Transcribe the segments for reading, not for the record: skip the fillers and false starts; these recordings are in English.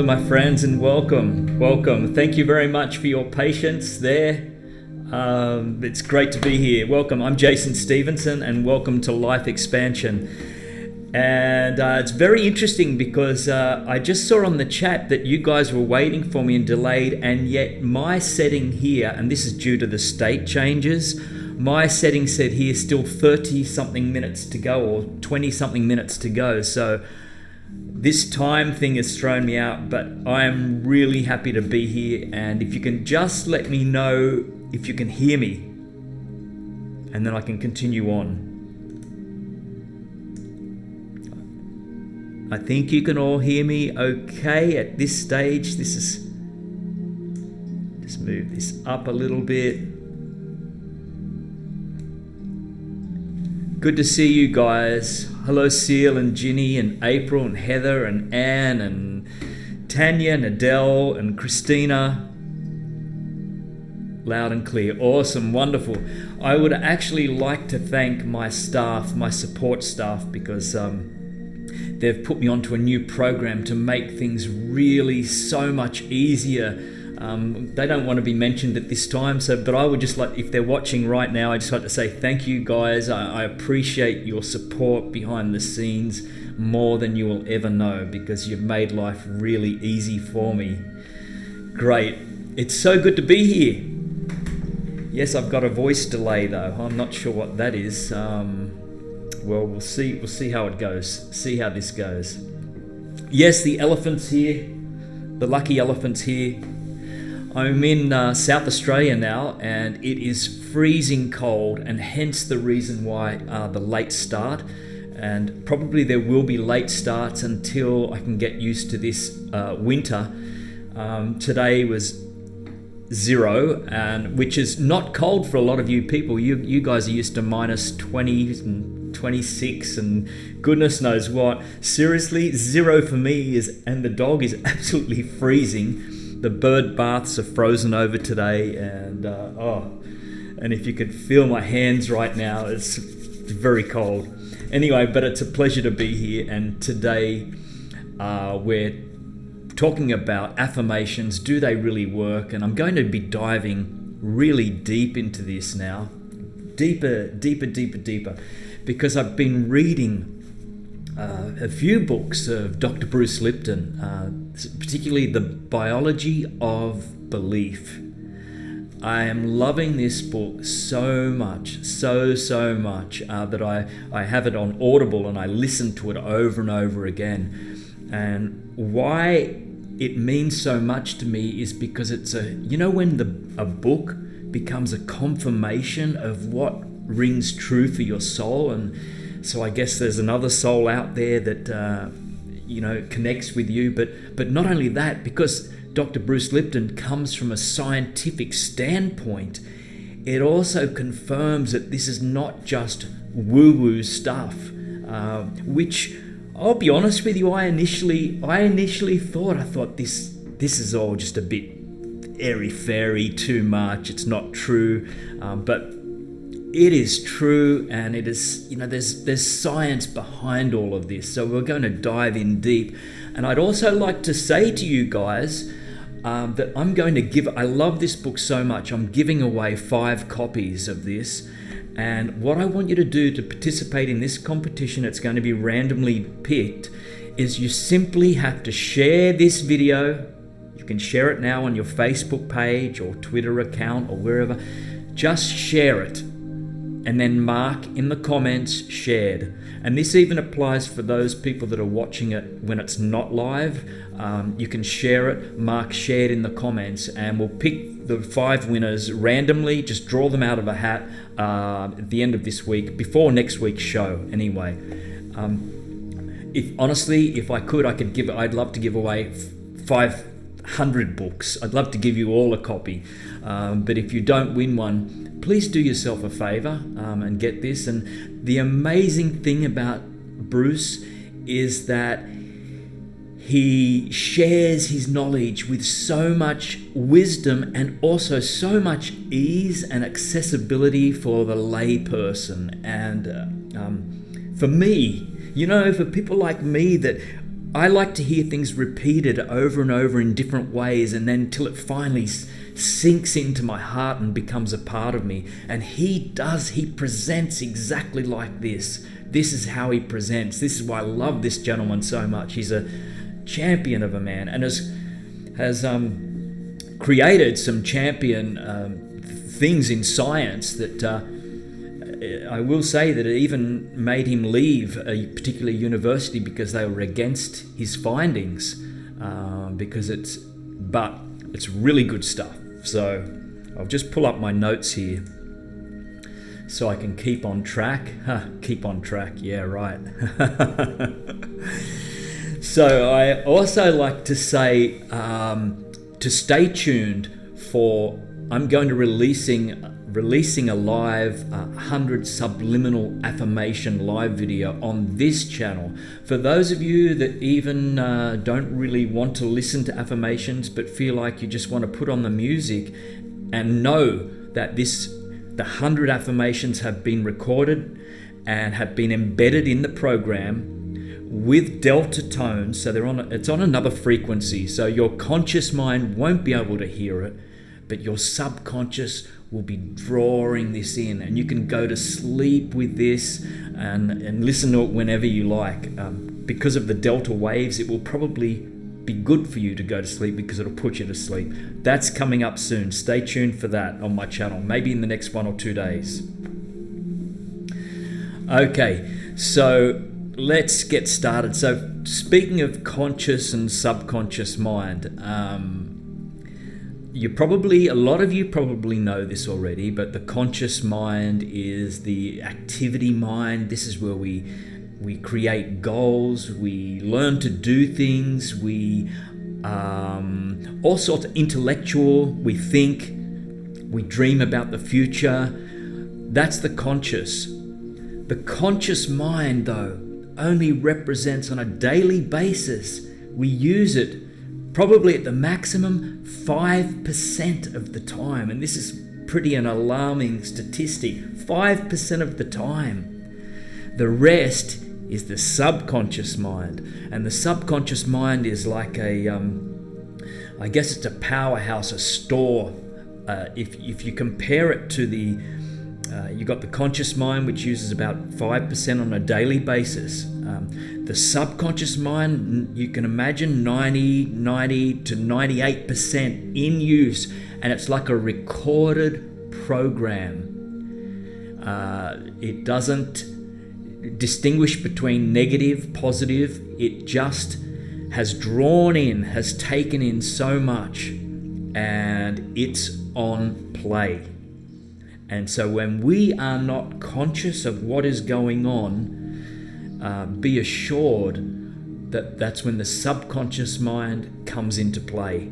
Hello, my friends, and welcome. Welcome. Thank you very much for your patience there. It's great to be here. Welcome. I'm Jason Stephenson, and welcome to Life Expansion. And it's very interesting because I just saw on the chat that you guys were waiting for me and delayed, and yet my setting here, and this is due to the state changes, my setting said here still 30-something minutes to go, or 20-something minutes to go. So this time thing has thrown me out, but I am really happy to be here. And if you can just let me know if you can hear me, and then I can continue on. I think you can all hear me okay at this stage. This is, just move this up a little bit. Good to see you guys. Hello, Seal and Ginny and April and Heather and Anne and Tanya and Adele and Christina. Loud and clear. Awesome. Wonderful. I would actually like to thank my staff, my support staff, because they've put me onto a new program to make things really so much easier. They don't want to be mentioned at this time, but I would just like, if they're watching right now, I just like to say thank you guys. I appreciate your support behind the scenes more than you will ever know, because you've made life really easy for me. Great. It's so good to be here. Yes, I've got a voice delay though. I'm not sure what that is. Well, we'll see how it goes. See how this goes. Yes, the elephant's here. The lucky elephant's here. I'm in South Australia now, and it is freezing cold, and hence the reason why the late start. And probably there will be late starts until I can get used to this winter. Today was 0, and which is not cold for a lot of you people. You guys are used to minus 20 and 26 and goodness knows what. Seriously, 0 for me is, and the dog is absolutely freezing. The bird baths are frozen over today, and and if you could feel my hands right now, it's very cold. Anyway, but it's a pleasure to be here, and today we're talking about affirmations. Do they really work? And I'm going to be diving really deep into this now. Deeper, because I've been reading a few books of Dr. Bruce Lipton, particularly The Biology of Belief. I am loving this book so much, so much, that I have it on Audible and I listen to it over and over again. And why it means so much to me is because it's when a book becomes a confirmation of what rings true for your soul. And so I guess there's another soul out there that connects with you, but not only that, because Dr. Bruce Lipton comes from a scientific standpoint, it also confirms that this is not just woo-woo stuff, which I'll be honest with you, I initially thought this is all just a bit airy-fairy, too much, it's not true, but it is true, and it is, there's science behind all of this. So we're going to dive in deep. And I'd also like to say to you guys that I love this book so much, I'm giving away 5 copies of this. And what I want you to do to participate in this competition, it's going to be randomly picked, is you simply have to share this video. You can share it now on your Facebook page or Twitter account or wherever. Just share it. And then mark in the comments shared. And this even applies for those people that are watching it when it's not live. You can share it, mark shared in the comments, and we'll pick the 5 winners randomly, just draw them out of a hat at the end of this week, before next week's show anyway. If I could, I'd love to give away 500 books. I'd love to give you all a copy. But if you don't win one, please do yourself a favor and get this. And the amazing thing about Bruce is that he shares his knowledge with so much wisdom and also so much ease and accessibility for the lay person. And for me, for people like me that I like to hear things repeated over and over in different ways, and then till it finally sinks into my heart and becomes a part of me. And he presents exactly like this. This is how he presents. This is why I love this gentleman so much. He's a champion of a man, and has created some champion things in science that I will say that it even made him leave a particular university because they were against his findings, because it's really good stuff. So I'll just pull up my notes here so I can keep on track. Keep on track, yeah, right. So I also like to say to stay tuned for, I'm going to releasing a live 100 subliminal affirmation live video on this channel. For those of you that even don't really want to listen to affirmations but feel like you just want to put on the music and know that the 100 affirmations have been recorded and have been embedded in the program with delta tones, so it's on another frequency, so your conscious mind won't be able to hear it, but your subconscious will be drawing this in, and you can go to sleep with this and listen to it whenever you like. Because of the delta waves, it will probably be good for you to go to sleep because it'll put you to sleep. That's coming up soon. Stay tuned for that on my channel, maybe in the next 1 or 2 days. Okay, so let's get started. So speaking of conscious and subconscious mind, a lot of you probably know this already, but the conscious mind is the activity mind. This is where we create goals, we learn to do things, we all sorts of intellectual, we think, we dream about the future. That's the conscious. The conscious mind, though, only represents on a daily basis. We use it probably at the maximum 5% of the time, and this is pretty an alarming statistic. 5% of the time. The rest is the subconscious mind, and the subconscious mind is like I guess it's a powerhouse, a store. If you compare it to you got the conscious mind, which uses about 5% on a daily basis. The subconscious mind, you can imagine 90 to 98% in use, and it's like a recorded program. It doesn't distinguish between negative, positive. It just has taken in so much, and it's on play. And so when we are not conscious of what is going on, be assured that that's when the subconscious mind comes into play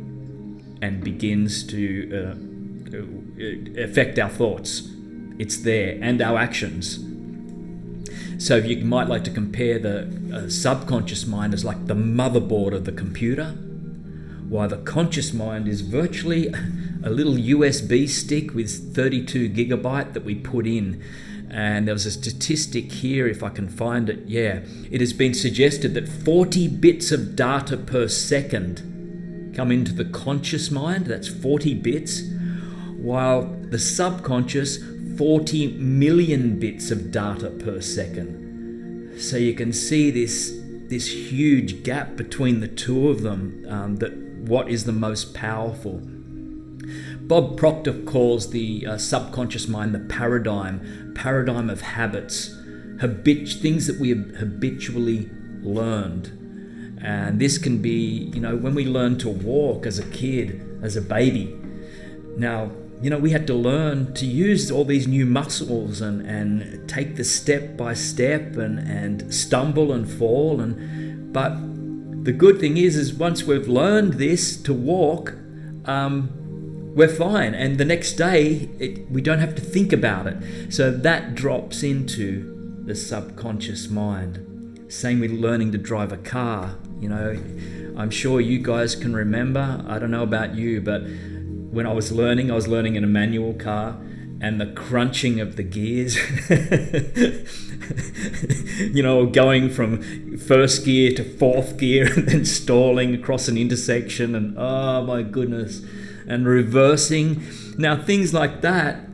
and begins to affect our thoughts. It's there, and our actions. So you might like to compare the subconscious mind as like the motherboard of the computer, while the conscious mind is virtually a little USB stick with 32 gigabyte that we put in. And there was a statistic here, if I can find it. Yeah, it has been suggested that 40 bits of data per second come into the conscious mind. That's 40 bits, while the subconscious, 40 million bits of data per second. So you can see this huge gap between the two of them, that what is the most powerful. Bob Proctor calls the subconscious mind the paradigm of habits, things that we have habitually learned. And this can be, when we learn to walk as a kid, as a baby. Now, we had to learn to use all these new muscles and take the step by step and stumble and fall. But the good thing is once we've learned this to walk, we're fine, and the next day we don't have to think about it. So that drops into the subconscious mind. Same with learning to drive a car. I'm sure you guys can remember, I don't know about you, but when I was learning in a manual car, and the crunching of the gears. Going from first gear to fourth gear and then stalling across an intersection, and oh my goodness, and reversing. Now, things like that,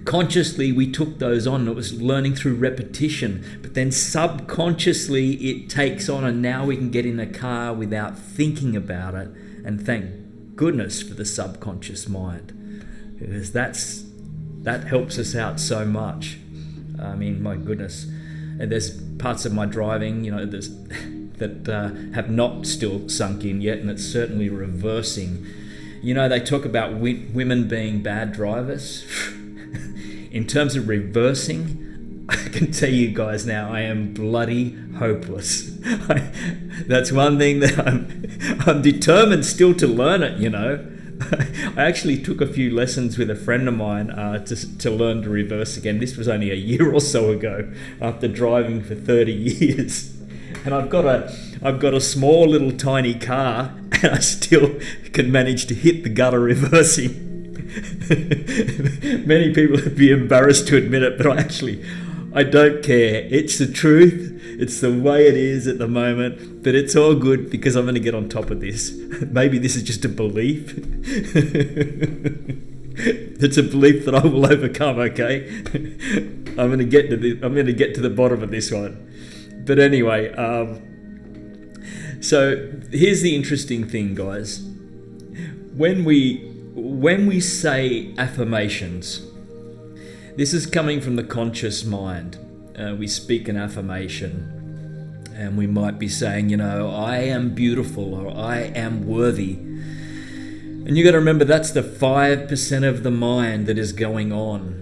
consciously we took those on. It was learning through repetition, but then subconsciously it takes on, and now we can get in a car without thinking about it. And thank goodness for the subconscious mind, because that helps us out so much. I mean, my goodness, and there's parts of my driving, that have not still sunk in yet, and it's certainly reversing. They talk about women being bad drivers. In terms of reversing, I can tell you guys now, I am bloody hopeless. That's one thing that I'm determined still to learn it, I actually took a few lessons with a friend of mine to learn to reverse again. This was only a year or so ago, after driving for 30 years. And I've got a small little tiny car, and I still can manage to hit the gutter reversing. Many people would be embarrassed to admit it, but I don't care. It's the truth. It's the way it is at the moment, but it's all good because I'm going to get on top of this. Maybe this is just a belief. It's a belief that I will overcome. Okay, I'm going to get to the bottom of this one. But anyway, so here's the interesting thing, guys. When we say affirmations, this is coming from the conscious mind. We speak an affirmation, and we might be saying, I am beautiful, or I am worthy. And you got to remember, that's the 5% of the mind that is going on.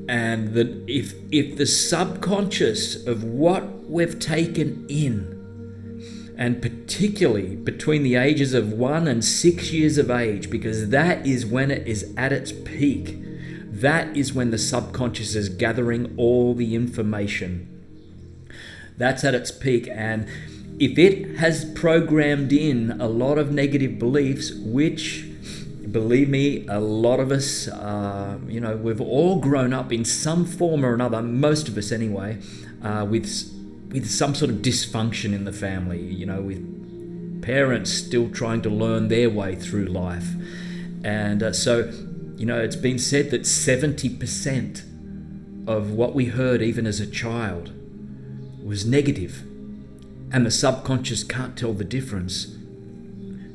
And that if the subconscious of what we've taken in, and particularly between the ages of 1 and 6 years of age, because that is when it is at its peak. That is when the subconscious is gathering all the information. That's at its peak. And if it has programmed in a lot of negative beliefs, which, believe me, a lot of us, we've all grown up in some form or another, most of us anyway, with some sort of dysfunction in the family, with parents still trying to learn their way through life. And so it's been said that 70% of what we heard even as a child was negative, and the subconscious can't tell the difference.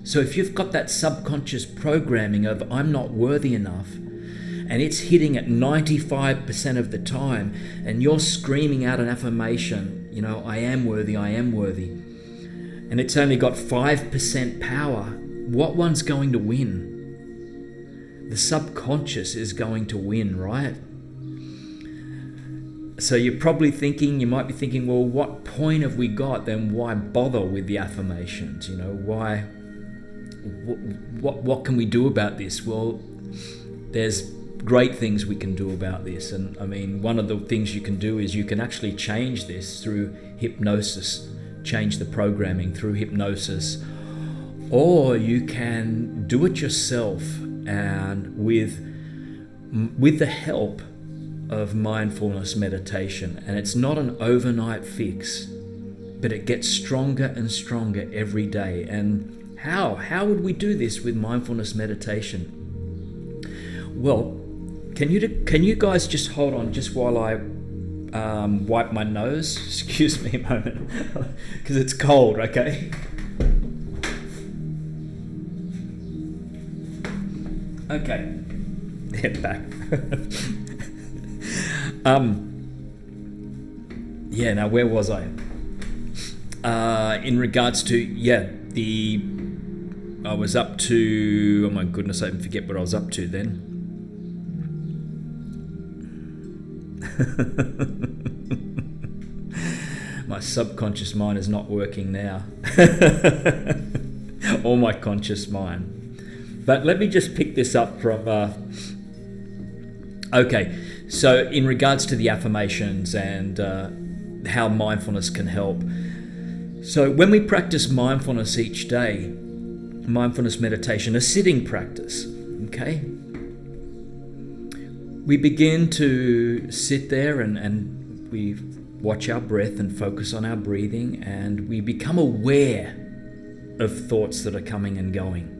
So if you've got that subconscious programming of I'm not worthy enough, and it's hitting at 95% of the time, and you're screaming out an affirmation, I am worthy, and it's only got 5% power, what one's going to win? The subconscious is going to win, right? So you might be thinking, well, what point have we got? Then why bother with the affirmations? Why? What can we do about this? Well, there's great things we can do about this. And I mean, one of the things you can do is you can actually change this through hypnosis, change the programming through hypnosis, or you can do it yourself, and with the help of mindfulness meditation. And it's not an overnight fix, but it gets stronger and stronger every day. And how would we do this with mindfulness meditation? Well, can you guys just hold on just while I wipe my nose? Excuse me a moment, because it's cold, okay? Okay, head back. Now where was I? In regards to, I was up to, oh my goodness, I even forget what I was up to then. My subconscious mind is not working now. Or my conscious mind. But let me just pick this up from... Okay, so in regards to the affirmations and how mindfulness can help. So when we practice mindfulness each day, mindfulness meditation, a sitting practice, okay? we begin to sit there and we watch our breath and focus on our breathing, and we become aware of thoughts that are coming and going.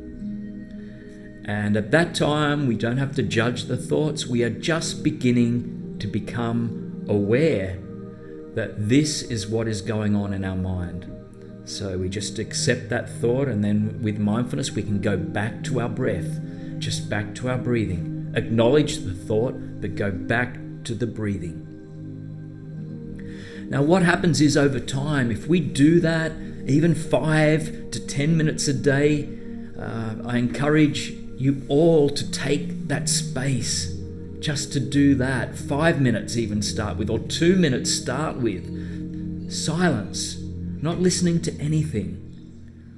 And at that time, we don't have to judge the thoughts. We are just beginning to become aware that this is what is going on in our mind. So we just accept that thought, and then with mindfulness, we can go back to our breath, just back to our breathing. Acknowledge the thought, but go back to the breathing. Now, what happens is over time, if we do that, even 5 to 10 minutes a day, I encourage you all to take that space just to do that. 5 minutes even start with, or 2 minutes start with. Silence, not listening to anything,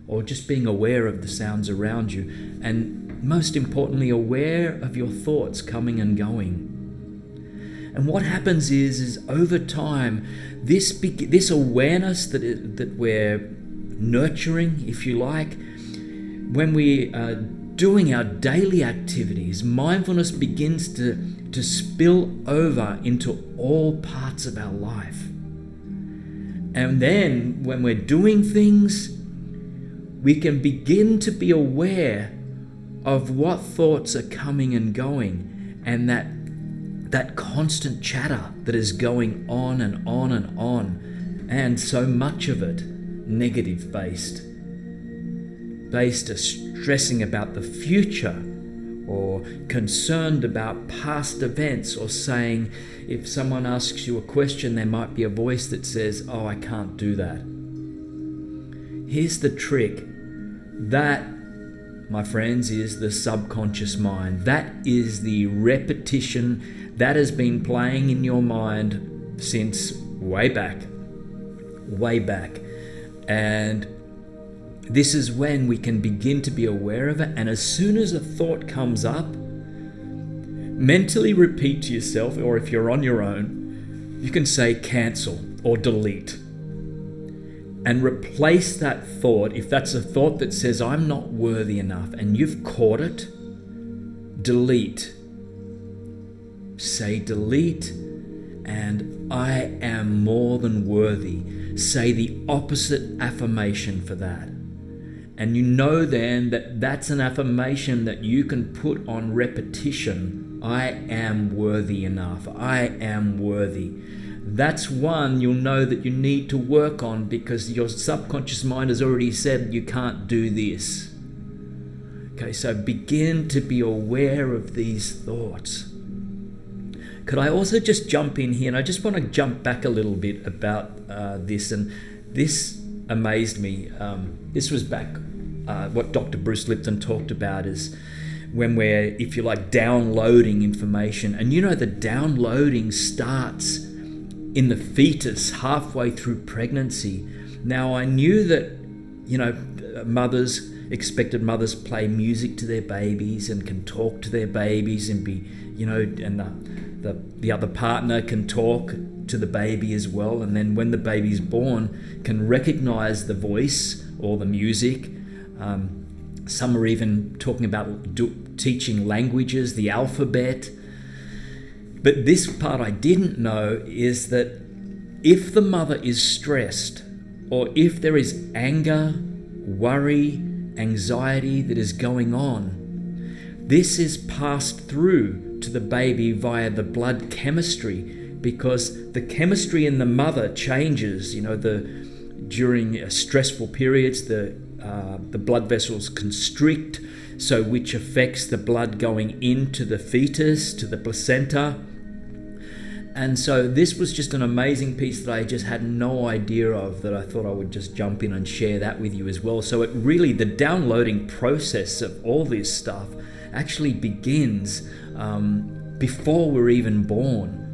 or just being aware of the sounds around you. And most importantly, aware of your thoughts coming and going. And what happens is over time, this awareness that we're nurturing, if you like, when we are doing our daily activities, mindfulness begins to spill over into all parts of our life. And then when we're doing things, we can begin to be aware of what thoughts are coming and going, and that constant chatter that is going on and on and on, and so much of it negative based stressing about the future, or concerned about past events, or saying, if someone asks you a question, there might be a voice that says, oh, I can't do that. Here's the trick. That, my friends, is the subconscious mind. That is the repetition that has been playing in your mind since way back. And this is when we can begin to be aware of it. And as soon as a thought comes up, mentally repeat to yourself, or if you're on your own, you can say cancel or delete. And replace that thought. If that's a thought that says, I'm not worthy enough, and you've caught it, delete. Say delete, and I am more than worthy. Say the opposite affirmation for that. And you know then that that's an affirmation that you can put on repetition. I am worthy enough. I am worthy. That's one you'll know that you need to work on, because your subconscious mind has already said you can't do this. Okay, so begin to be aware of these thoughts. Could I also just jump in here? And I just want to jump back a little bit about this. And this amazed me. This was back, what Dr. Bruce Lipton talked about is when we're, if you like, downloading information. And you know, the downloading starts in the fetus halfway through pregnancy. Now, I knew that, you know, expected mothers play music to their babies and can talk to their babies and be, you know, and the other partner can talk to the baby as well. And then when the baby's born, can recognize the voice or the music. Some are even talking about teaching languages, the alphabet. But this part I didn't know is that if the mother is stressed, or if there is anger, worry, anxiety that is going on, this is passed through to the baby via the blood chemistry, because the chemistry in the mother changes. You know, during stressful periods, the blood vessels constrict, so which affects the blood going into the fetus, to the placenta. And so this was just an amazing piece that I just had no idea of, that I thought I would just jump in and share that with you as well. So it really, the downloading process of all this stuff actually begins before we're even born.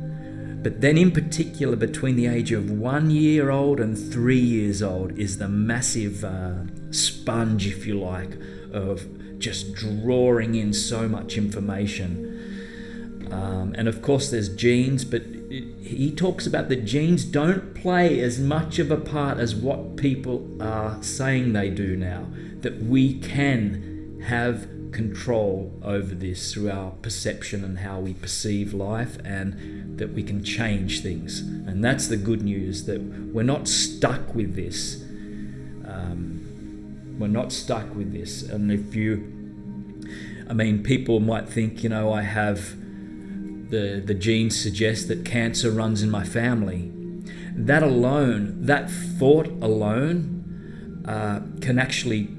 But then in particular, between the age of 1 year old and 3 years old is the massive sponge, if you like, of just drawing in so much information. And of course there's genes, but he talks about the genes don't play as much of a part as what people are saying they do now, that we can have control over this through our perception and how we perceive life, and that we can change things. And that's the good news, that we're not stuck with this. We're not stuck with this. And people might think, I have the genes suggest that cancer runs in my family. That thought alone can actually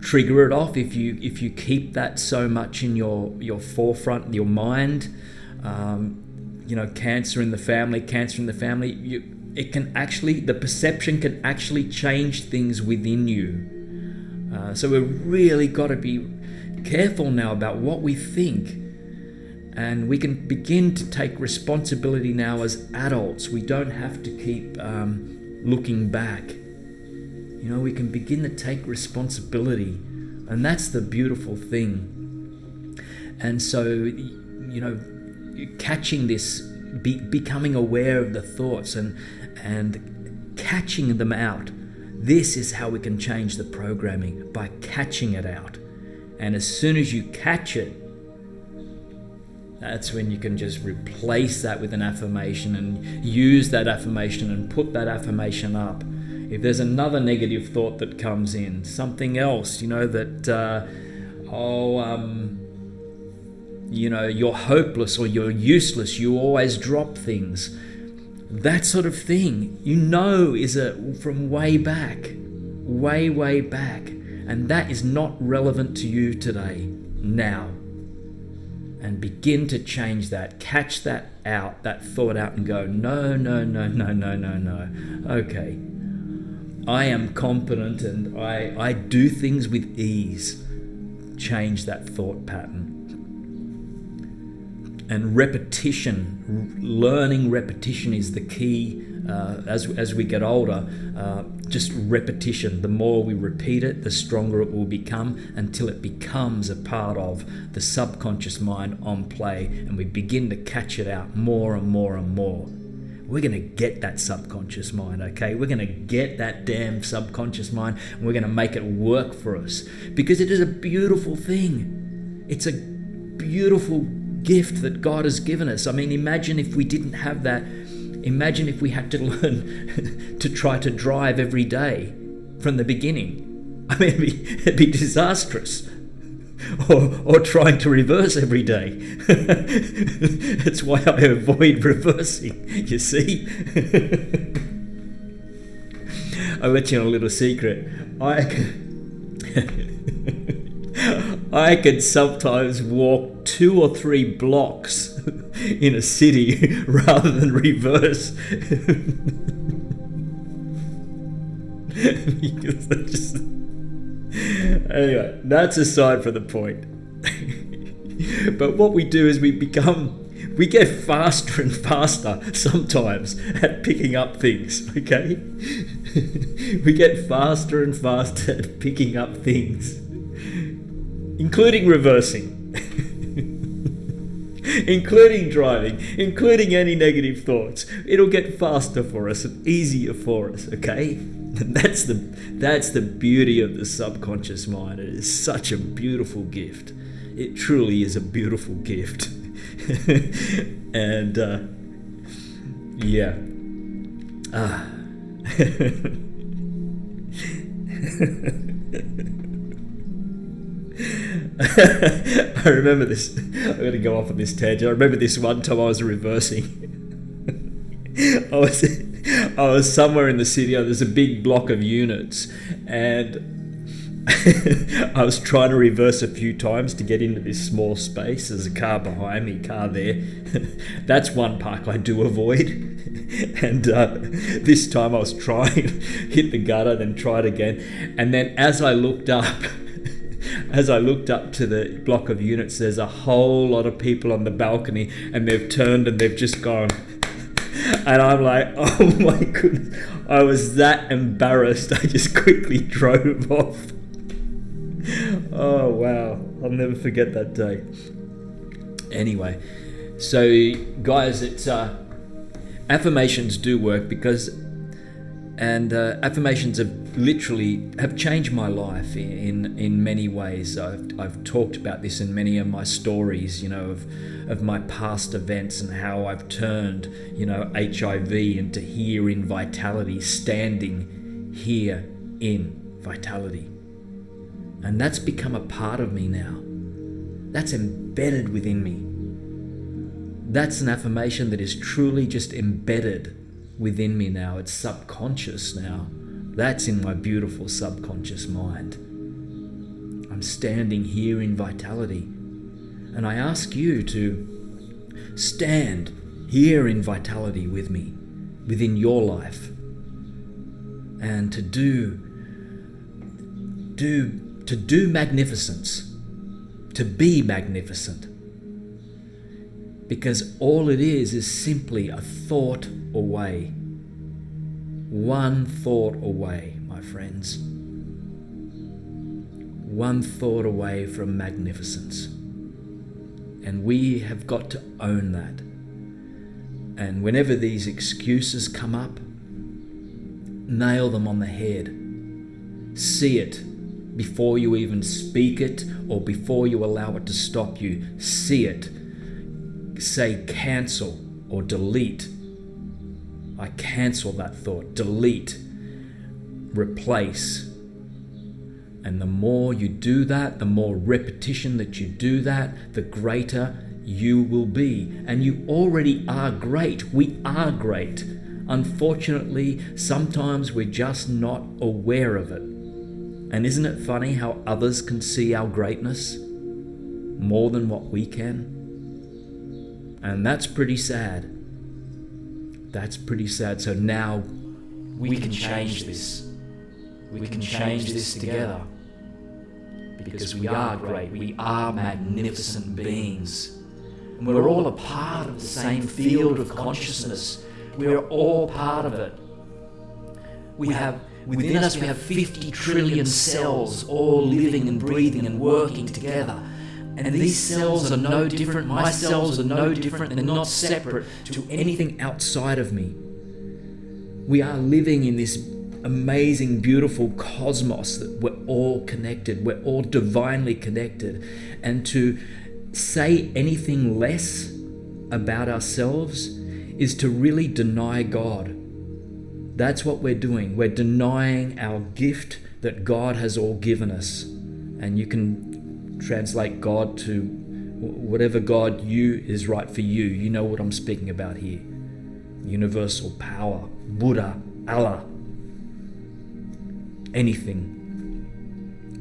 trigger it off if you keep that so much in your forefront, your mind. Cancer in the family, the perception can actually change things within you. So we've really got to be careful now about what we think, and we can begin to take responsibility now as adults. We don't have to keep looking back. We can begin to take responsibility, and that's the beautiful thing. And so, catching this, becoming aware of the thoughts and catching them out. This is how we can change the programming, by catching it out. And as soon as you catch it, that's when you can just replace that with an affirmation and use that affirmation and put that affirmation up. If there's another negative thought that comes in, something else, you're hopeless or you're useless, you always drop things. That sort of thing, is from way back, way back. And that is not relevant to you today, now. And begin to change that. Catch that thought out and go, no. Okay. I am competent and I do things with ease. Change that thought pattern. And learning repetition is the key. As we get older, just repetition. The more we repeat it, the stronger it will become, until it becomes a part of the subconscious mind on play, and we begin to catch it out more and more and more. We're going to get that subconscious mind, okay? We're going to get that damn subconscious mind, and we're going to make it work for us, because it is a beautiful thing. It's a beautiful gift that God has given us. Imagine if we didn't have that. Imagine if we had to learn to try to drive every day from the beginning. It'd be disastrous. Or trying to reverse every day. That's why I avoid reversing, you see. I'll let you know a little secret. I can sometimes walk 2 or 3 blocks in a city rather than reverse. Anyway, that's aside from the point. But what we do is we get faster and faster sometimes at picking up things, okay? We get faster and faster at picking up things, including reversing. Including driving, including any negative thoughts. It'll get faster for us and easier for us, okay? And that's the beauty of the subconscious mind. It is such a beautiful gift. It truly is a beautiful gift. And yeah. I remember this. I'm going to go off on this tangent. I remember this one time I was reversing. I was somewhere in the city. There's a big block of units, and I was trying to reverse a few times to get into this small space. There's a car behind me, car there. That's one park I do avoid. And this time I was trying to hit the gutter, then try it again. And then as I looked up to the block of units, there's a whole lot of people on the balcony, and they've turned and they've just gone. And I'm like, oh my goodness. I was that embarrassed. I just quickly drove off. Oh, wow. I'll never forget that day. Anyway, so guys, it's affirmations do work, because affirmations have literally have changed my life in many ways. I've talked about this in many of my stories, of my past events and how I've turned, HIV into here in vitality, standing here in vitality. And that's become a part of me now. That's embedded within me. That's an affirmation that is truly just embedded within me now. It's subconscious now. That's in my beautiful subconscious mind. I'm standing here in vitality. And I ask you to stand here in vitality with me, within your life. And to do magnificence, to be magnificent. Because all it is simply a thought away. One thought away, my friends. One thought away from magnificence. And we have got to own that. And whenever these excuses come up, nail them on the head. See it before you even speak it or before you allow it to stop you. See it. Say cancel or delete. I cancel that thought. Delete. Replace. And the more you do that, the more repetition that you do that, the greater you will be. And you already are great. We are great. Unfortunately, sometimes we're just not aware of it. And isn't it funny how others can see our greatness more than what we can? And that's pretty sad. That's pretty sad. So now we can change this. We can change this together. Because we are great. We are magnificent beings. And we're all a part of the same field of consciousness. We're all part of it. Within us we have 50 trillion cells all living and breathing and working together. And these cells are no different. My cells are no different. They're not separate to anything outside of me. We are living in this amazing, beautiful cosmos that we're all connected. We're all divinely connected. And to say anything less about ourselves is to really deny God. That's what we're doing. We're denying our gift that God has all given us. And you can translate God to whatever God is right for you. You know what I'm speaking about here. Universal power, Buddha, Allah, anything.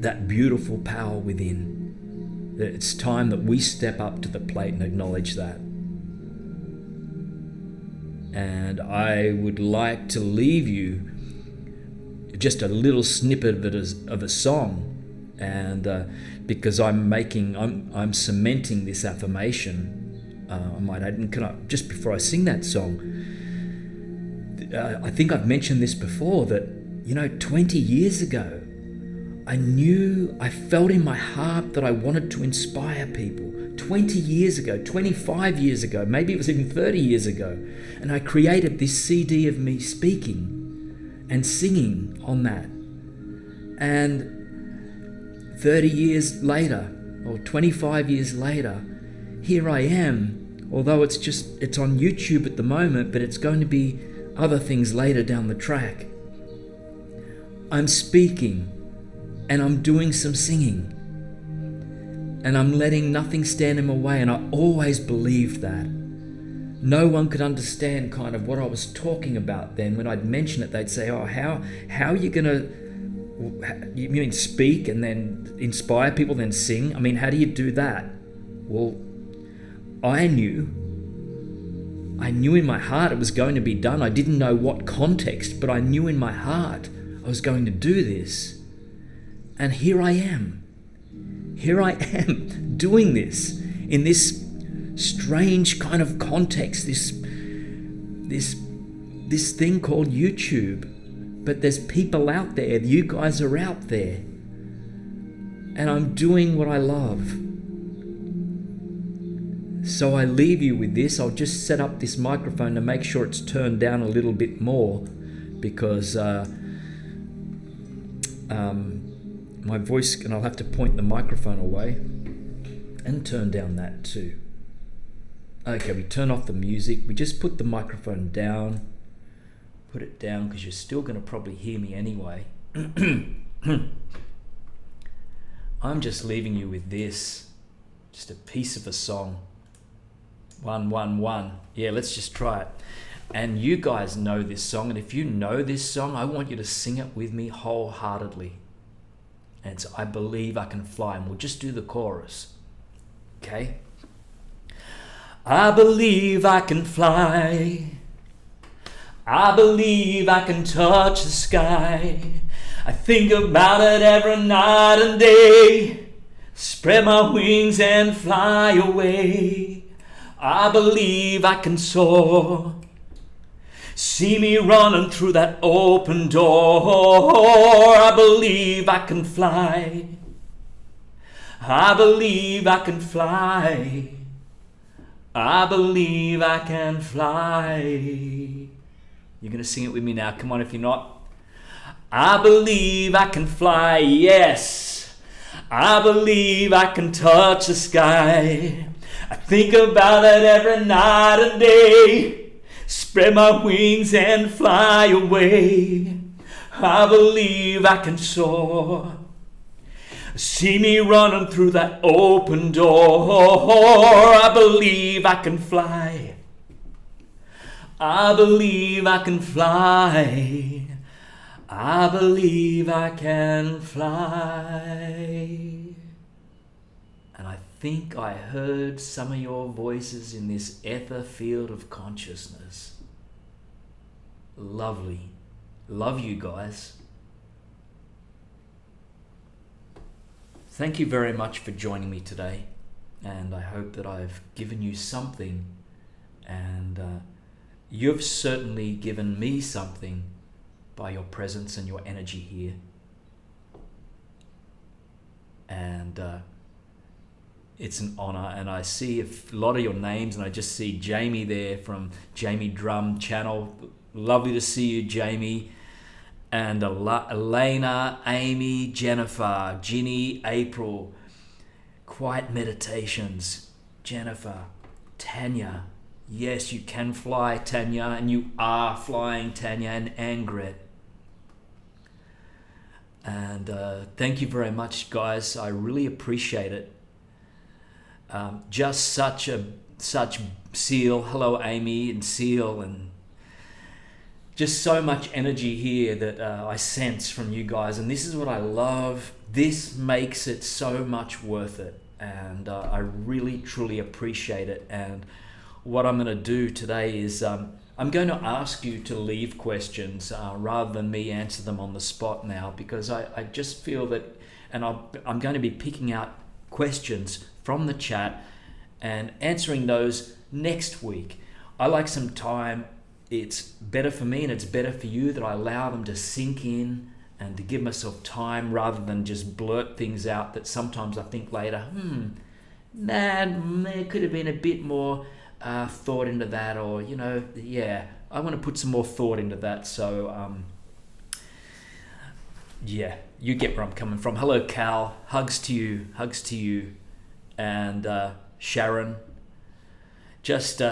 That beautiful power within. It's time that we step up to the plate and acknowledge that. And I would like to leave you just a little snippet of a song. And because I'm cementing this affirmation, I might add, and just before I sing that song, I think I've mentioned this before, that 20 years ago, I felt in my heart that I wanted to inspire people. 20 years ago, 25 years ago, maybe it was even 30 years ago, and I created this CD of me speaking and singing on that. And 30 years later, or 25 years later, here I am, although it's on YouTube at the moment, but it's going to be other things later down the track. I'm speaking, and I'm doing some singing, and I'm letting nothing stand in my way, and I always believed that. No one could understand kind of what I was talking about then. When I'd mention it, they'd say, oh, how are you going to, you mean speak and then inspire people, then sing? I mean, how do you do that? Well, I knew in my heart it was going to be done. I didn't know what context, but I knew in my heart I was going to do this. And here I am doing this in this strange kind of context, this thing called YouTube. But there's people out there, you guys are out there, and I'm doing what I love. So I leave you with this. I'll just set up this microphone to make sure it's turned down a little bit more, because my voice, and I'll have to point the microphone away and turn down that too. Okay, we turn off the music. We just put the microphone down. Put it down because you're still going to probably hear me anyway. I'm just leaving you with this. Just a piece of a song. 111. Yeah, let's just try it. And you guys know this song. And if you know this song, I want you to sing it with me wholeheartedly. And it's I Believe I Can Fly. And we'll just do the chorus. Okay? I believe I can fly. I believe I can touch the sky. I think about it every night and day. Spread my wings and fly away. I believe I can soar. See me running through that open door. I believe I can fly. I believe I can fly. I believe I can fly. You're going to sing it with me now. Come on, if you're not. I believe I can fly, yes. I believe I can touch the sky. I think about it every night and day. Spread my wings and fly away. I believe I can soar. See me running through that open door. I believe I can fly. I believe I can fly. I believe I can fly. And I think I heard some of your voices in this ether field of consciousness. Lovely. Love you guys. Thank you very much for joining me today, and I hope that I've given you something, and you've certainly given me something by your presence and your energy here. And it's an honor, and I see a lot of your names, and I just see Jamie there from Jamie Drum Channel. Lovely to see you, Jamie. And Elena, Amy, Jennifer, Ginny, April, Quiet Meditations, Jennifer, Tanya. Yes, you can fly, Tanya, and you are flying, Tanya, and Angret. And thank you very much, guys. I really appreciate it. Just such Seal. Hello, Amy and Seal, and just so much energy here that I sense from you guys, and this is what I love. This makes it so much worth it, and I really truly appreciate it. And what I'm going to do today is I'm going to ask you to leave questions rather than me answer them on the spot now, because I just feel that, and I'm going to be picking out questions from the chat and answering those next week. I like some time. It's better for me and it's better for you that I allow them to sink in and to give myself time rather than just blurt things out that sometimes I think later, there could have been a bit more thought into that, or, I want to put some more thought into that. So, you get where I'm coming from. Hello, Cal. Hugs to you. And Sharon. Just...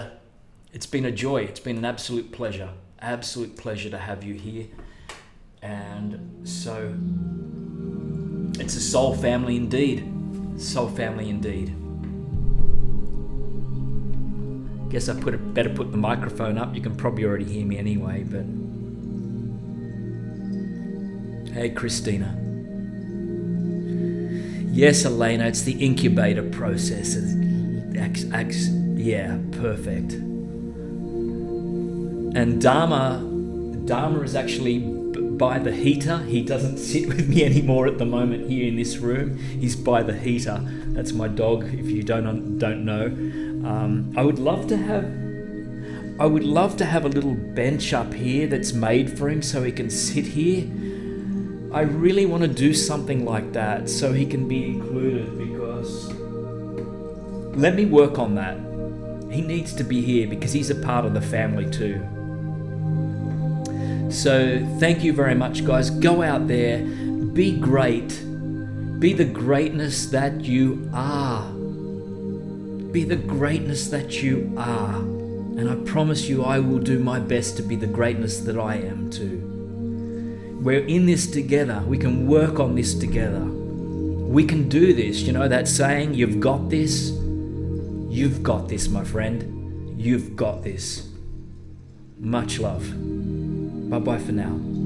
it's been a joy. It's been an absolute pleasure to have you here. And so it's a soul family indeed. Guess I better put the microphone up. You can probably already hear me anyway, but hey, Christina. Yes, Elena, it's the incubator process. Yeah, perfect. And Dharma is actually by the heater. He doesn't sit with me anymore at the moment here in this room. He's by the heater. That's my dog, if you don't know. I would love to have a little bench up here that's made for him so he can sit here. I really want to do something like that so he can be included, because let me work on that. He needs to be here because he's a part of the family too. So thank you very much, guys. Go out there, be great. Be the greatness that you are. Be the greatness that you are. And I promise you, I will do my best to be the greatness that I am too. We're in this together. We can work on this together. We can do this. You know that saying, you've got this? You've got this, my friend. You've got this. Much love. Bye-bye for now.